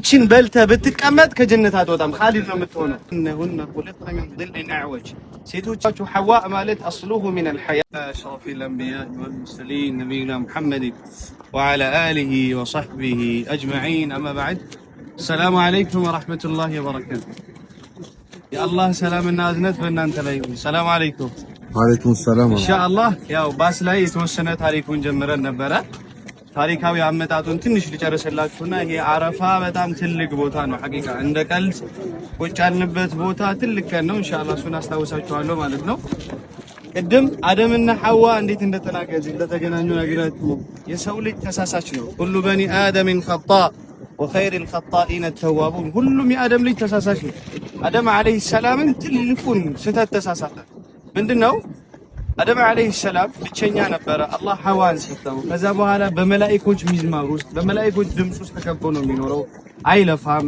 ችን በልተ ብትቀመጥ ከጀነት አትወጣም ኻሊድ ነው የምትሆነው። እነሁነ ኹልቅነ ሚን ضلع أعوج ሴቶቻችሁ ሐዋ ማለት አስሉሁ ሚን الحياة أشرف الأنبياء والمرسلين نبينا محمد وعلى آله وصحبه أجمعين أما بعد السلام عليكم ورحمة الله وبركاته يا الله سلامنا أذنت በእናንተ ላይ ይሁን። ሰላም አለይኩም። ወአለይኩም ሰላም ኢንሻአላህ ያው ባስ ላይ የተወሰነ ታሪኩን ጀምረን ነበረ። ታሪካዊ አመጣጡን ትንሽ ልጨርሰላችሁና ይሄ አረፋ በጣም ትልቅ ቦታ ነው። ሐቂቃ እንደ ቀልድ ቁጭ ያልንበት ቦታ ትልቅ ቀን ነው። ኢንሻአላህ እሱን አስታውሳችኋለሁ ማለት ነው። ቅድም አደምና ሐዋ እንዴት እንደተገናኙ ነግራችሁ የሰው ልጅ ተሳሳች ነው። ሁሉ በኒ አደምን ኸጣ وخير الخطائين التوابون ሁሉም የአደም ልጅ ተሳሳች ነው። አደም አለይሂ ሰላም ትልቁን ስህተት ተሳሳተ። ምንድነው? አደም አለይሂ ሰላም ብቸኛ ነበረ። አላህ ሐዋን ሰጠው። ከዛ በኋላ በመላእክቶች ሚዝማር ውስጥ በመላእክቶች ድምጽ ውስጥ ተከቦ ነው የሚኖረው። አይለፋም፣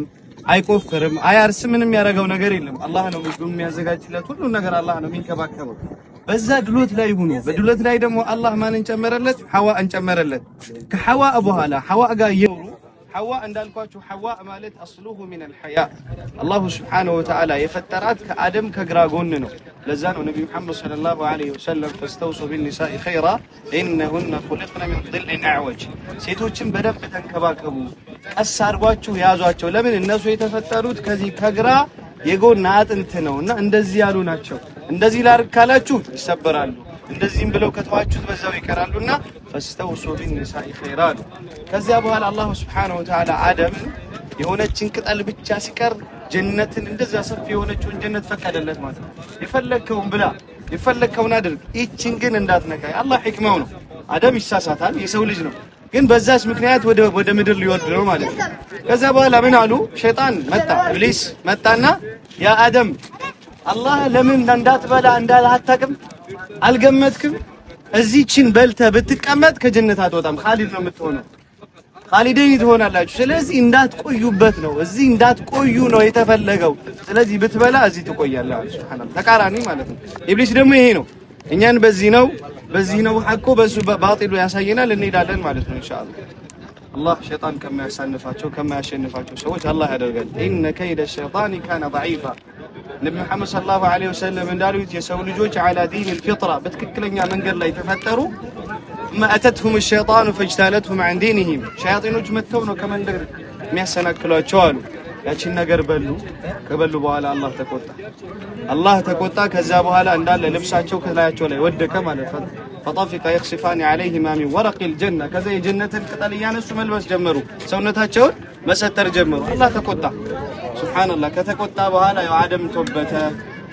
አይቆፍርም፣ አያርስም። ምንም ያደረገው ነገር የለም። አላህ ነው ምግቡን የሚያዘጋጅለት፣ ሁሉ ነገር አላህ ነው የሚንከባከበው። በዛ ድሎት ላይ ሆኖ በድሎት ላይ ደግሞ አላህ ማንን ጨመረለት? ሐዋን ጨመረለት። ከሐዋ በኋላ ሐዋ ጋር የኖሩ ሐዋ እንዳልኳችሁ ሐዋ ማለት አስሉሁ ሚን الحياة አላሁ ሱብሓነሁ ወተዓላ የፈጠራት ከአደም ከግራ ጎን ነው። ለዛ ነው ነብዩ መሐመድ ሰለላሁ ዐለይሂ ወሰለም ፈስተውሱ ቢንኒሳኢ ኸይራ ኢነሁነ ኹልቅነ ሚን ضلع أعوج ሴቶችን በደንብ ተንከባከቡ፣ ቀስ አድርጓችሁ ያዟቸው። ለምን? እነሱ የተፈጠሩት ከዚህ ከግራ የጎን አጥንት ነውና እንደዚህ ያሉ ናቸው። እንደዚህ ላርግ ካላችሁ ይሰበራሉ፣ እንደዚህም ብለው ከተዋችሁት በዛው ይቀራሉና ፈስተውሱ ቢንኒሳኢ ኸይራ። ከዚያ በኋላ አላህ ሱብሓነሁ ወተዓላ አደምን የሆነችን ቅጠል ብቻ ሲቀር ጀነትን እንደዛ ሰፊ የሆነችውን ጀነት ፈቀደለት ማለት ነው። የፈለከውን ብላ የፈለከውን አድርግ፣ ይችን ግን እንዳትነካ። አላህ ሕክማው ነው። አደም ይሳሳታል፣ የሰው ልጅ ነው። ግን በዛች ምክንያት ወደ ምድር ሊወርድ ነው ማለት ነው። ከዛ በኋላ ምን አሉ? ሸይጣን መጣ፣ ኢብሊስ መጣና ያ አደም አላህ ለምን እንዳትበላ እንዳለ አታውቅም? አልገመትክም? እዚህችን በልተ ብትቀመጥ ከጀነት አትወጣም፣ ኻሊድ ነው የምትሆነው። ኻሊደኝ ትሆናላችሁ። ስለዚህ እንዳትቆዩበት ነው፣ እዚህ እንዳትቆዩ ነው የተፈለገው። ስለዚህ ብትበላ እዚህ ትቆያለህ። ሱብሃንአላህ ተቃራኒ ማለት ነው። ኢብሊስ ደግሞ ይሄ ነው። እኛን በዚህ ነው ሐቁ በሱ ባጢሉ ያሳየናል። እንሄዳለን ማለት ነው ኢንሻአላህ። አላህ ሸይጣን ከማያሸንፋቸው ሰዎች አላህ ያደርጋል። ኢነ ከይደ ሸይጣን ካነ ضعيفا ነብዩ መሐመድ ሰለላሁ ዐለይሂ ወሰለም እንዳሉት የሰው ልጆች አላ ዲን الفطره በትክክለኛ መንገድ ላይ ተፈጠሩ። ማአተትሁም الشيطان فاجتالتهم عن دينهم ሸያጢኖች መተው ነው ከመንደር የሚያሰናክሏቸው አሉ። ያቺን ነገር ከበሉ በኋላ አላህ ተቆጣ። ከዛ በኋላ እንዳለ ልብሳቸው ከላያቸው ላይ ወደቀ ማለት ነው። فطفق يخسفان عليهما من ورق الجنة ከዛ የጀነትን ቅጠል እያነሱ መልበስ ጀመሩ፣ ሰውነታቸውን መሰተር ጀመሩ። አላህ ተቆጣ። ሱብሃንአላህ ከተቆጣ በኋላ ያው አደም ተወበተ።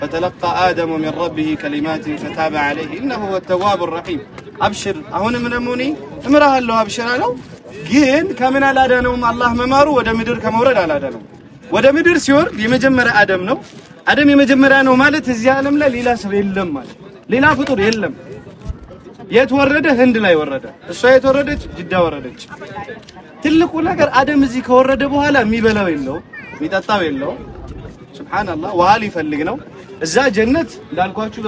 فتلقى آدم من ربه كلمات فتاب عليه إنه هو التواب الرحيم አብሽር አሁንም ነሙኒ እምራለሁ አብሽር አለው። ግን ከምን አላዳነውም? አላህ መማሩ ወደ ምድር ከመውረድ አላዳነውም። ወደ ምድር ሲወርድ የመጀመሪያ አደም ነው። አደም የመጀመሪያ ነው ማለት እዚህ ዓለም ላይ ሌላ ሰው የለም ማለት፣ ሌላ ፍጡር የለም። የት ወረደ? ህንድ ላይ ወረደ። እሷ የት ወረደች? ጅዳ ወረደች። ትልቁ ነገር አደም እዚህ ከወረደ በኋላ የሚበላው የለው፣ የሚጠጣው የለው። ሱብሃንአላህ ውሃ ሊፈልግ ነው። እዛ ጀነት እንዳልኳችሁ